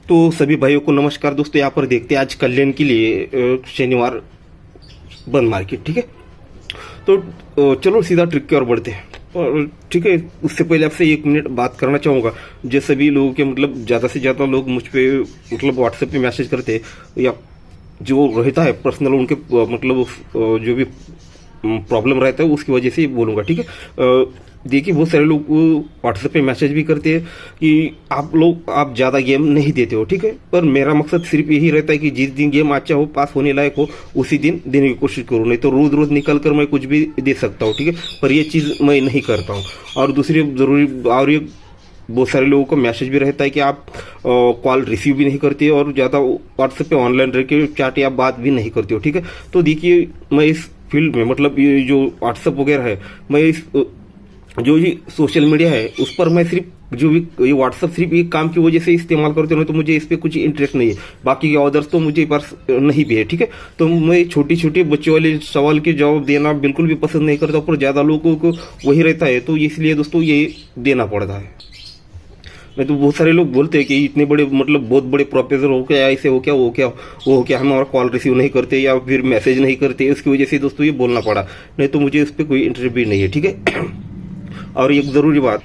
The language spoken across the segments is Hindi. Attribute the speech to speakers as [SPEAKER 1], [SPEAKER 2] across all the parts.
[SPEAKER 1] तो सभी भाइयों को नमस्कार दोस्तों। यहाँ पर देखते हैं आज कल्याण के लिए शनिवार बंद मार्केट, ठीक है। तो चलो सीधा ट्रिक की ओर बढ़ते हैं। और ठीक है, उससे पहले आपसे 1 मिनट बात करना चाहूँगा। जो सभी लोगों के मतलब ज़्यादा से ज़्यादा लोग मुझ पे मतलब व्हाट्सएप पे मैसेज करते हैं या जो रहता है पर्सनल उनके मतलब जो भी प्रॉब्लम रहता है उसकी वजह से ही बोलूँगा, ठीक है। देखिए बहुत सारे लोग व्हाट्सएप पे मैसेज भी करते हैं कि आप ज़्यादा गेम नहीं देते हो, ठीक है। पर मेरा मकसद सिर्फ यही रहता है कि जिस दिन गेम अच्छा हो, पास होने लायक हो, उसी दिन देने की कोशिश करूँ। नहीं तो रोज़ रोज़ निकल कर मैं कुछ भी दे सकता हूँ, ठीक है। पर ये चीज़ मैं नहीं करता हूँ। और दूसरी ज़रूरी और ये बहुत सारे लोगों को मैसेज भी रहता है कि आप कॉल रिसीव भी नहीं करते और ज़्यादा व्हाट्सएप पे ऑनलाइन रह के चैट या बात भी नहीं करते हो, ठीक है। तो देखिए मैं इस फील्ड में मतलब ये जो व्हाट्सएप वगैरह है, मैं इस जो ये सोशल मीडिया है उस पर मैं सिर्फ जो भी ये व्हाट्सएप सिर्फ एक काम की वजह से इस्तेमाल करते हो, तो मुझे इस पर कुछ इंटरेस्ट नहीं है। बाकी के ऑर्डर्स तो मुझे पास नहीं भी है, ठीक है। तो मैं छोटी छोटी बच्चों वाले सवाल के जवाब देना बिल्कुल भी पसंद नहीं करता, पर ज़्यादा लोगों को वही रहता है, तो इसलिए दोस्तों ये देना पड़ता है। नहीं तो बहुत सारे लोग बोलते हैं कि इतने बड़े मतलब बहुत बड़े प्रोफेसर हो क्या, ऐसे हो क्या, वो हो क्या, हमारा कॉल रिसीव नहीं करते या फिर मैसेज नहीं करते, इसकी वजह से दोस्तों ये बोलना पड़ा। नहीं तो मुझे इस पर कोई इंटरेस्ट भी नहीं है, ठीक है। और एक ज़रूरी बात,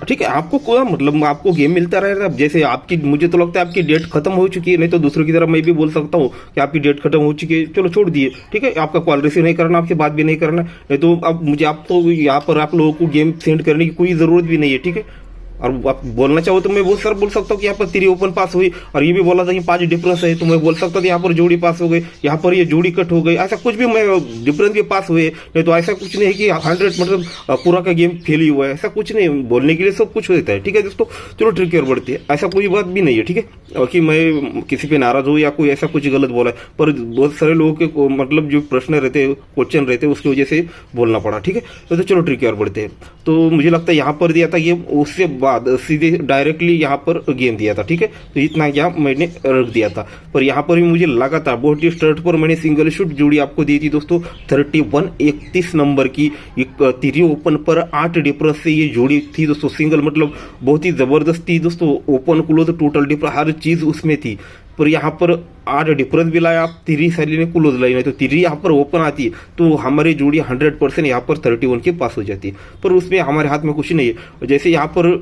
[SPEAKER 1] ठीक है, आपको कोई मतलब आपको गेम मिलता रहेगा। जैसे आपकी मुझे तो लगता है आपकी डेट खत्म हो चुकी है। नहीं तो दूसरों की तरफ मैं भी बोल सकता हूँ कि आपकी डेट खत्म हो चुकी है, चलो छोड़ दिए, ठीक है। आपका कॉल रिसीव नहीं करना, आपसे बात भी नहीं करना। नहीं तो अब मुझे आप तो यहाँ पर आप लोगों को गेम सेंड करने की कोई ज़रूरत भी नहीं है, ठीक है। और आप बोलना चाहो तो मैं बहुत सारा बोल सकता हूँ कि यहाँ पर 3 ओपन पास हुई, और ये भी बोला था कि 5 डिफरेंस है, तो मैं बोल सकता था यहाँ पर जोड़ी पास हो गई, यहाँ पर ये जोड़ी कट हो गई, ऐसा कुछ भी मैं डिफरेंस भी पास हुए। नहीं तो ऐसा कुछ नहीं है कि 100 मतलब पूरा का गेम फेल ही हुआ है, ऐसा कुछ नहीं। बोलने के लिए सब कुछ होता है, ठीक है दोस्तों। चलो ट्रिक की ओर बढ़ते हैं। ऐसा कोई बात भी नहीं है, ठीक है, कि मैं किसी पे नाराज हूँ या कोई ऐसा कुछ गलत बोला है। पर बहुत सारे लोगों के मतलब जो प्रश्न रहते हैं, क्वेश्चन रहते हैं, उसकी वजह से बोलना पड़ा, ठीक है। तो चलो ट्रिक की ओर बढ़ते हैं। तो मुझे लगता है यहाँ पर दिया था गेम, उससे बाद सीधे डायरेक्टली यहाँ पर गेम दिया था, ठीक है। तो इतना क्या मैंने रख दिया था। पर यहाँ पर भी मुझे लगा था बहुत ही स्टार्ट पर मैंने सिंगल शूट जोड़ी आपको दी थी दोस्तों 31 नंबर की। एक 3 ओपन पर 8 डिफरेंस से ये जोड़ी थी दोस्तों, सिंगल मतलब बहुत ही जबरदस्त थी दोस्तों। ओपन क्लोज टोटल डिफरेंस हर चीज उसमें थी। पर यहाँ पर 8 डिफरेंस भी लाया, 3 सैली ने क्लोज लाई। नहीं तो 3 यहाँ पर ओपन आती तो हमारी जोड़ी 100% यहाँ पर 31 के पास हो जाती। पर उसमें हमारे हाथ में कुछ नहीं है। जैसे यहाँ पर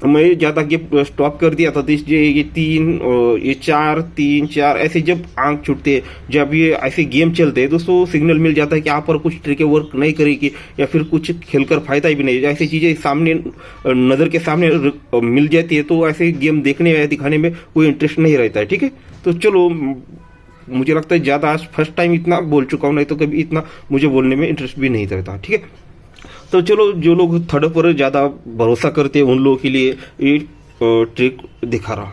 [SPEAKER 1] मैं ज़्यादा गेम स्टॉप कर दिया था, तो ये 3 ये 4 3 4 ऐसे जब आंख छूटते, जब ये ऐसे गेम चलते हैं दोस्तों, सिग्नल मिल जाता है कि यहाँ पर कुछ ट्रिक वर्क नहीं करेगी या फिर कुछ खेलकर फायदा भी नहीं। ऐसी चीज़ें सामने नज़र के सामने मिल जाती है, तो ऐसे गेम देखने या दिखाने में कोई इंटरेस्ट नहीं रहता है, ठीक है। तो चलो मुझे लगता है ज़्यादा आज फर्स्ट टाइम इतना बोल चुका हूँ, नहीं तो कभी इतना मुझे बोलने में इंटरेस्ट भी नहीं रहता, ठीक है। तो चलो जो लोग थर्ड पर ज़्यादा भरोसा करते हैं उन लोगों के लिए ये ट्रिक दिखा रहा,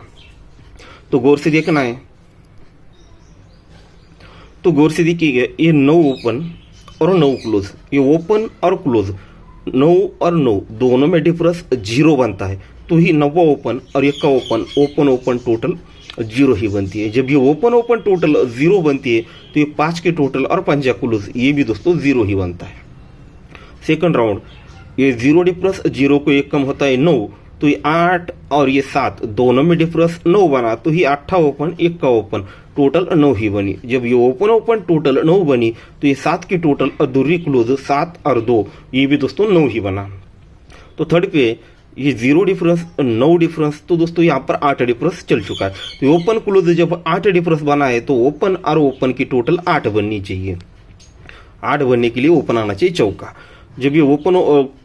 [SPEAKER 1] तो गौर से देखना है। तो गौर से देखिएगा, ये 9 ओपन और 9 क्लोज, ये ओपन और क्लोज 9 और 9 दोनों में डिफरेंस 0 बनता है। तो ही 9वां ओपन और 1 का ओपन ओपन टोटल 0 ही बनती है। जब ये ओपन टोटल 0 बनती है तो ये 5 के टोटल और 5 क्लोज ये भी दोस्तों 0 ही बनता है। सेकंड राउंड, ये 0 डिफरेंस 0 को 1 कम होता है 9, तो ये 8 और ये 7 दोनों में डिफरेंस 9 बना, तो ये 8 ओपन 1 का ओपन टोटल 9 ही बनी। जब ये ओपन टोटल 9 बनी तो ये 7 की टोटल अधूरी क्लोज 7 और 2 ये भी दोस्तों 9 ही बना। तो थर्ड पे ये 0 डिफरेंस 9 डिफरेंस, तो दोस्तों यहाँ पर 8 डिफरेंस चल चुका है। तो ओपन क्लोज जब 8 डिफरेंस बना है तो ओपन और ओपन की टोटल 8 बननी चाहिए। 8 बनने के लिए ओपन आना चाहिए चौका। जब ये ओपन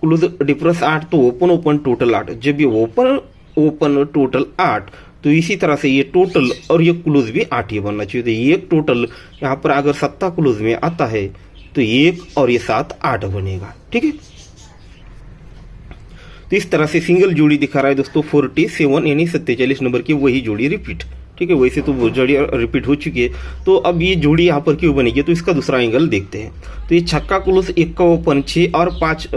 [SPEAKER 1] क्लोज डिफरेंस 8 तो ओपन टोटल 8। जब ये ओपन टोटल 8 तो इसी तरह से ये टोटल और ये क्लोज भी 8 ही बनना चाहिए। तो ये टोटल यहाँ पर अगर 7 क्लोज में आता है तो 1 और ये 7 8 बनेगा, ठीक है। तो इस तरह से सिंगल जोड़ी दिखा रहा है दोस्तों 47 यानी 47 नंबर की वही जोड़ी रिपीट, ठीक है। वैसे तो वो जोड़ी रिपीट हो चुकी है। तो अब ये जोड़ी यहाँ पर क्यों बनेगी, तो इसका दूसरा एंगल देखते हैं। तो ये छक्का क्लोज 1 का ओपन 6 और 5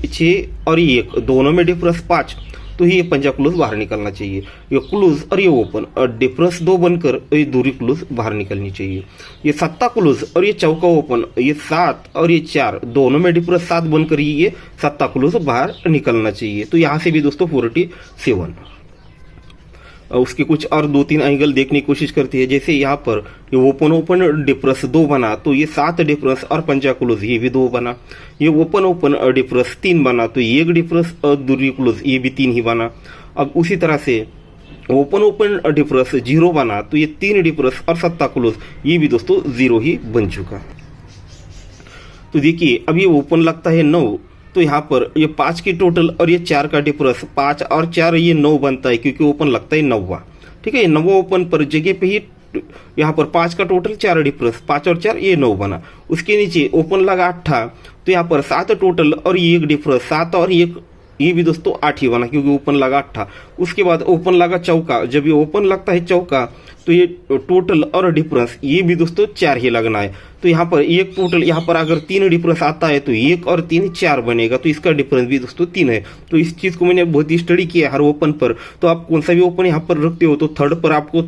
[SPEAKER 1] 6 और 1 दोनों में डिफरेंस 5, तो ये पंजा क्लोज बाहर निकलना चाहिए। ये क्लोज और ये ओपन और डिफरेंस 2 बनकर ये दूरी क्लोज बाहर निकलनी चाहिए। ये 7 क्लोज और ये चौका ओपन, ये 7 और ये 4 दोनों में डिफरेंस 7 बनकर ये 7 क्लोज बाहर निकलना चाहिए। तो यहाँ से भी दोस्तों 47। उसके कुछ और 2-3 एंगल देखने की कोशिश करती है। जैसे यहाँ पर ये ओपन ओपन डिफरेंस 2 बना तो ये 7 डिफरेंस और पंजा क्लोज ये भी 2 बना। ये ओपन ओपन डिफरेंस 3 बना तो ये 1 डिफरेंस और दूरी क्लोज ये भी 3 ही बना। अब उसी तरह से ओपन ओपन डिफरेंस 0 बना तो ये 3 डिफरेंस और 7 क्लोज ये भी दोस्तों 0 ही बन चुका। तो देखिए अब ये ओपन लगता है 9 तो यहाँ पर ये 5 की टोटल और ये 4 का डिफरेंस 5 और 4 ये 9 बनता है क्योंकि ओपन लगता है 9वां। ठीक है, 9वां ओपन पर जगह पे ही यहाँ पर 5 का टोटल 4 डिफरेंस 5 और 4 ये 9 बना। उसके नीचे ओपन लगा 8 तो यहाँ पर 7 टोटल और ये 1 डिफरेंस 7 और 1 ये भी दोस्तों 8 ही बना क्योंकि ओपन लगा 8। उसके बाद ओपन लगा चौका, जब ये ओपन लगता है चौका तो ये टोटल और डिफरेंस ये भी दोस्तों 4 ही लगना है। तो यहाँ पर एक टोटल यहाँ पर अगर 3 डिफरेंस आता है तो 1 और 3 4 बनेगा, तो इसका डिफरेंस भी दोस्तों 3 है। तो इस चीज़ को मैंने बहुत ही स्टडी किया हर ओपन पर। तो आप कौन सा भी ओपन यहाँ पर रखते हो तो थर्ड पर आपको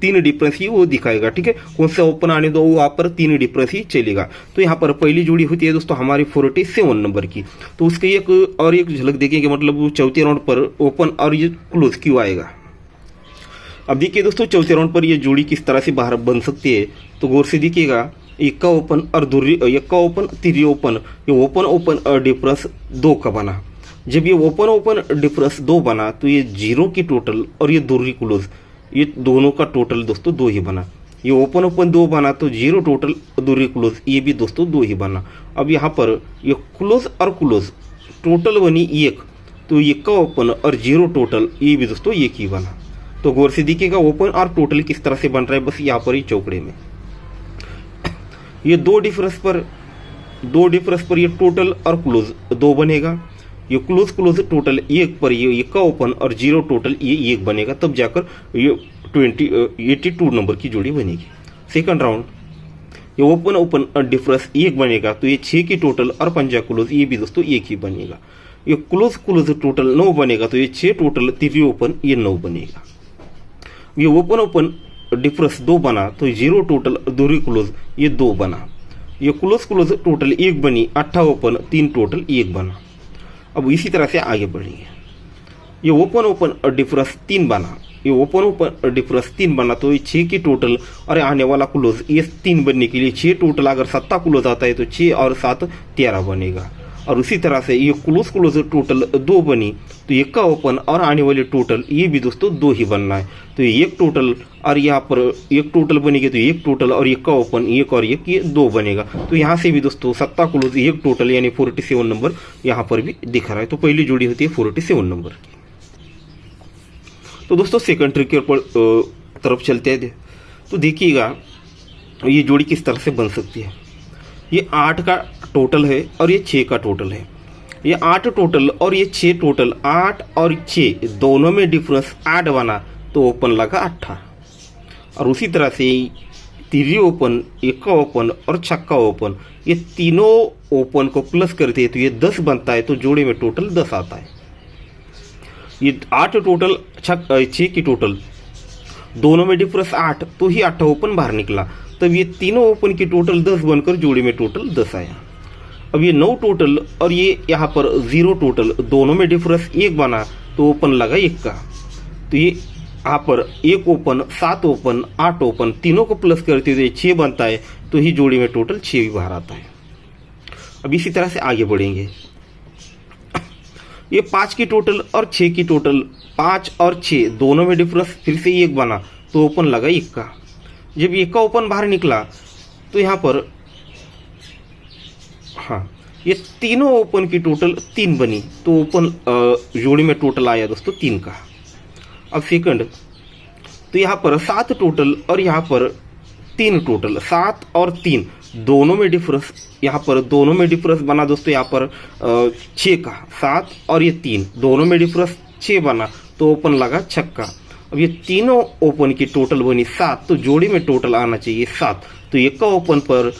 [SPEAKER 1] 3 डिफरेंस ही वो दिखाएगा। ठीक है, कौन सा ओपन आने दो वहाँ पर 3 डिफरेंस ही चलेगा। तो यहाँ पर पहली जोड़ी होती है दोस्तों हमारी 47 नंबर की। तो उसके एक झलक देखेंगे, मतलब चौथे राउंड पर ओपन और ये क्लोज क्यों आएगा। अब देखिए दोस्तों चौथे राउंड पर ये जोड़ी किस तरह से बाहर बन सकती है, तो गौर से देखिएगा। इक्का ओपन और इक्का ओपन तिरी ओपन, ये ओपन ओपन डिफरेंस 2 का बना। जब ये ओपन ओपन डिफरेंस 2 बना तो ये 0 की टोटल और ये दूरी क्लोज ये दोनों का टोटल दोस्तों 2 ही बना। ये ओपन ओपन 2 बना तो 0 टोटल दूरी क्लोज ये भी दोस्तों 2 ही बना। अब यहाँ पर ये क्लोज और क्लोज टोटल बनी 1, तो इक्का ओपन और 0 टोटल ये भी दोस्तों 1 ही बना। तो गौर से देखिएगा ओपन और टोटल किस तरह से बन रहा है, बस यहाँ पर ही चौकड़े में ये 2 डिफरेंस पर ये टोटल और क्लोज 2 बनेगा। ये क्लोज क्लोज टोटल 1 पर ये इक्का ओपन और 0 टोटल ये 1 बनेगा, तब जाकर ये 82 नंबर की जोड़ी बनेगी। सेकंड राउंड ये ओपन ओपन डिफरेंस 1 बनेगा तो ये 6 की टोटल और पंजा क्लोज ये भी दोस्तों 1 ही बनेगा। ये क्लोज क्लोज टोटल 9 बनेगा तो ये 6 टोटल तिरी ओपन ये 9 बनेगा। ये ओपन ओपन डिफरेंस 2 बना तो 0 टोटल दूरी क्लोज ये 2 बना। ये क्लोज क्लोज टोटल 1 बनी, 8 ओपन 3 टोटल 1 बना। अब इसी तरह से आगे बढ़ेंगे। ये ओपन ओपन डिफरेंस 3 बना, ये ओपन ओपन डिफरेंस 3 बना तो ये 6 की टोटल और आने वाला क्लोज ये 3 बनने के लिए 6 टोटल अगर 7 क्लोज आता है तो 6 और 7 13 बनेगा। और उसी तरह से ये क्लोज क्लोज टोटल 2 बनी तो 1 का ओपन और आने वाले टोटल ये भी दोस्तों 2 ही बनना है। तो 1 टोटल और यहाँ पर 1 टोटल बनेगी तो 1 टोटल और 1 का ओपन 1 और 1 ये 2 बनेगा। तो यहाँ से भी दोस्तों 7 क्लोज 1 टोटल यानी 47 नंबर यहाँ पर भी दिख रहा है। तो पहली जोड़ी होती है 47 नंबर की। तो दोस्तों सेकंड ट्रिक के तरफ चलते हैं। तो देखिएगा ये जोड़ी किस तरह से बन सकती है। ये 8 का टोटल है और ये 6 का टोटल है। ये 8 टोटल और ये 6 टोटल 8 और 6 दोनों में डिफरेंस 8 बना तो ओपन लगा 8। और उसी तरह से तिरी ओपन, इक्का ओपन और छक्का ओपन ये तीनों ओपन को प्लस करते हैं तो ये 10 बनता है, तो जोड़े में टोटल 10 आता है। ये 8 टोटल 6 की टोटल दोनों में डिफरेंस 8 तो ही 8 ओपन बाहर निकला, तब ये तीनों ओपन की टोटल 10 बनकर जोड़ी में टोटल 10 आया। अब ये 9 टोटल और ये यहाँ पर 0 टोटल दोनों में डिफरेंस 1 बना तो ओपन लगा 1 का। तो ये यहाँ पर 1 ओपन 7 ओपन 8 ओपन तीनों को प्लस करते हुए 6 बनता है, तो ही जोड़ी में टोटल 6 भी बाहर आता है। अब इसी तरह से आगे बढ़ेंगे। ये 5 की टोटल और 6 की टोटल 5 और 6 दोनों में डिफरेंस फिर से 1 बना तो ओपन लगा 1 का। जब 1 का ओपन बाहर निकला तो यहाँ पर ये तीनों ओपन की टोटल 3 बनी तो ओपन जोड़ी में टोटल आया दोस्तों 3 का। अब सेकंड तो यहाँ पर 7 टोटल और यहाँ पर 3 टोटल 7 और 3 दोनों में डिफरेंस, यहाँ पर दोनों में डिफरेंस बना दोस्तों यहाँ पर 6 का। 7 और ये 3 दोनों में डिफरेंस 6 बना तो ओपन लगा छक्का। अब ये तीनों ओपन की टोटल बनी 7 तो जोड़ी में टोटल आना चाहिए 7, तो 1 का ओपन पर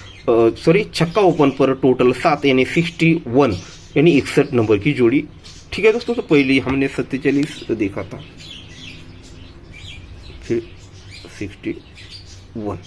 [SPEAKER 1] छक्का ओपन पर टोटल 7 यानी 61 यानी 61 नंबर की जोड़ी। ठीक है दोस्तों, तो पहले हमने 47 देखा था, फिर 61।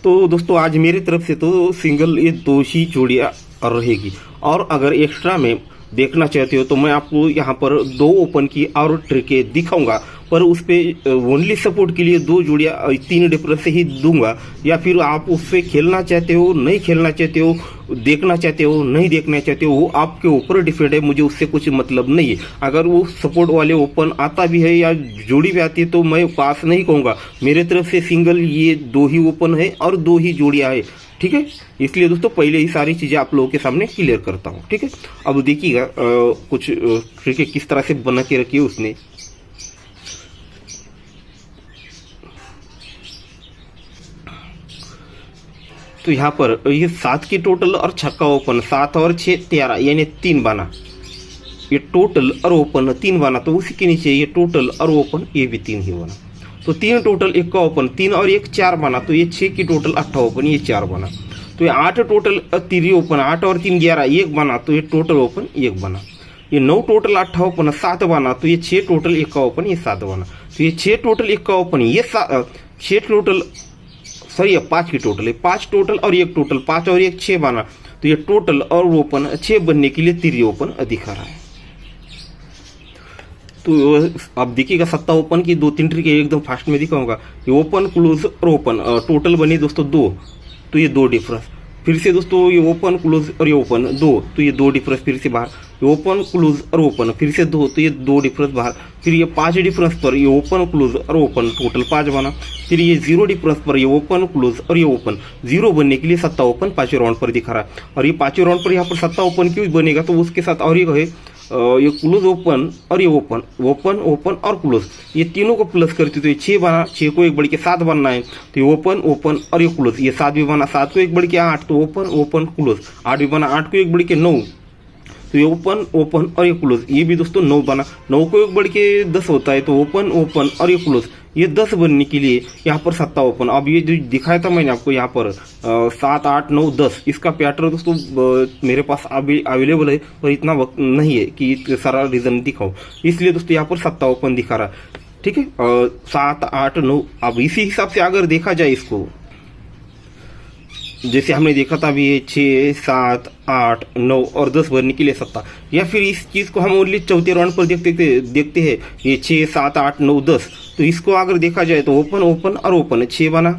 [SPEAKER 1] तो दोस्तों आज मेरी तरफ से तो सिंगल ये 2 ही जोड़ियाँ रहेगी, और अगर एक्स्ट्रा में देखना चाहते हो तो मैं आपको यहाँ पर 2 ओपन की और ट्रिकें दिखाऊंगा, पर उस पर ओनली सपोर्ट के लिए 2 जोड़ियाँ 3 डिफरेंस से ही दूंगा। या फिर आप उससे खेलना चाहते हो, नहीं खेलना चाहते हो, देखना चाहते हो, नहीं देखना चाहते हो, वो आपके ऊपर डिपेंड है, मुझे उससे कुछ मतलब नहीं है। अगर वो सपोर्ट वाले ओपन आता भी है या जोड़ी भी आती है तो मैं पास नहीं कहूँगा। मेरे तरफ से सिंगल ये 2 ही ओपन है और 2 ही जोड़ियाँ है, ठीक है। इसलिए दोस्तों पहले ही सारी चीज़ें आप लोगों के सामने क्लियर करता हूँ, ठीक है। अब देखिएगा कुछ ट्रिकें किस तरह से बना के रखी है उसने। तो यहाँ पर ये 7 की टोटल और छक्का ओपन, 7 और 6 13 यानी 3 बाना, ये टोटल और ओपन 3 बाना। तो उसी के नीचे ये टोटल और ओपन ये भी 3 ही बना। तो 3 टोटल 1 का ओपन, 3 और 1 4 बना। तो ये 6 की टोटल 8 ओपन, ये 4 बना। तो ये 8 टोटल 3 ओपन, 8 और 3 11 1 बना। तो ये टोटल ओपन 1 बना। ये 9 टोटल 8 ओपन 7 बना। तो ये 6 टोटल 1 का ओपन, ये 7 बना। तो ये 6 टोटल 1 का ओपन, ये 6 टोटल सॉरी 5 की टोटल है, 5 टोटल और 1 टोटल, 5 और 1 6 बना। तो ये टोटल और ओपन 6 बनने के लिए 3 ओपन दिखा रहा है। तो अब देखिएगा सत्ता ओपन की 2-3 ट्रिक एकदम फास्ट में दिखाऊंगा। ये ओपन क्लोज और ओपन टोटल बनी दोस्तों 2, तो ये 2 डिफरेंस। फिर से दोस्तों ये ओपन क्लोज और ये ओपन 2, तो ये 2 डिफरेंस फिर से बाहर। ये ओपन क्लोज और ओपन फिर से 2, तो ये 2 डिफरेंस बाहर। फिर ये 5 डिफरेंस पर ये ओपन क्लोज और ओपन टोटल 5 बना। फिर ये 0 डिफरेंस पर ये ओपन क्लोज और ये ओपन 0 बनने के लिए सत्ता ओपन 5वें राउंड पर दिखा रहा है। और ये 5वें राउंड पर यहाँ पर सत्ता ओपन क्यों बनेगा, तो उसके साथ और ये है ये क्लोज ओपन और ये ओपन, ओपन ओपन और क्लोज, ये तीनों को प्लस करते तो ये 6 बना। 6 को 1 बढ़ के 7 बनना है। तो ये ओपन ओपन और ये क्लोज, ये 7 भी बना। 7 को 1 बढ़ के 8, तो ओपन ओपन क्लोज। 8 भी बना। 8 को 1 बढ़ के 9, तो ये ओपन ओपन और ये क्लोज, ये भी दोस्तों 9 बना। 9 को 1 बढ़ के 10 होता है, तो ओपन ओपन और ये क्लोज, ये 10 बनने के लिए यहाँ पर सत्ता ओपन। अब ये जो दिखाया था मैंने आपको यहाँ पर 7 8 9 10, इसका पैटर्न दोस्तों मेरे पास अभी अवेलेबल है, पर इतना वक्त नहीं है कि सारा रीजन दिखाऊं, इसलिए दोस्तों यहाँ पर सत्ता ओपन दिखा रहा है, ठीक है। 7 8 9, अब इसी हिसाब से अगर देखा जाए इसको, जैसे हमने देखा था अभी 6 7 8 9 और 10 भरने के लिए सत्ता, या फिर इस चीज़ को हम ओनली चौथे राउंड पर देखते हैं ये 6 7 8 9 10। तो इसको अगर देखा जाए तो ओपन ओपन और ओपन 6 बना,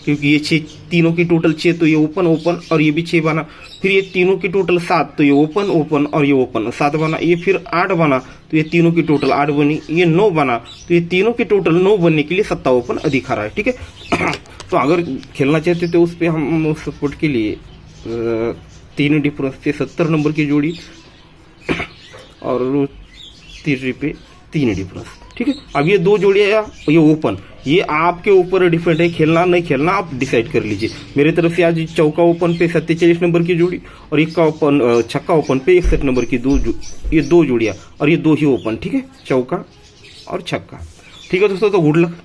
[SPEAKER 1] क्योंकि ये 6 तीनों की टोटल 6, तो ये ओपन ओपन और ये भी 6 बना। फिर ये तीनों की टोटल 7, तो ये ओपन ओपन और ये ओपन 7 बना। ये फिर 8 बना, तो ये तीनों की टोटल 8 बनी। ये 9 बना, तो ये तीनों की टोटल 9 बनने के लिए सत्ता ओपन दिखा रहा है, ठीक है। तो अगर खेलना चाहते तो उस पर हम सपोर्ट के लिए 3 डिफरेंस से 70 नंबर की जोड़ी और 3 पे 3 डिफरेंस, ठीक है। अब ये 2 जोड़ियाँ ये ओपन, ये आपके ऊपर डिपेंड है, खेलना नहीं खेलना आप डिसाइड कर लीजिए। मेरे तरफ से आज चौका ओपन पे 47 नंबर की जोड़ी और एक का ओपन छक्का ओपन पे 61 नंबर की ये 2 जोड़ियाँ और ये 2 ही ओपन, ठीक है, चौका और छक्का, ठीक है दोस्तों। तो गुड लक।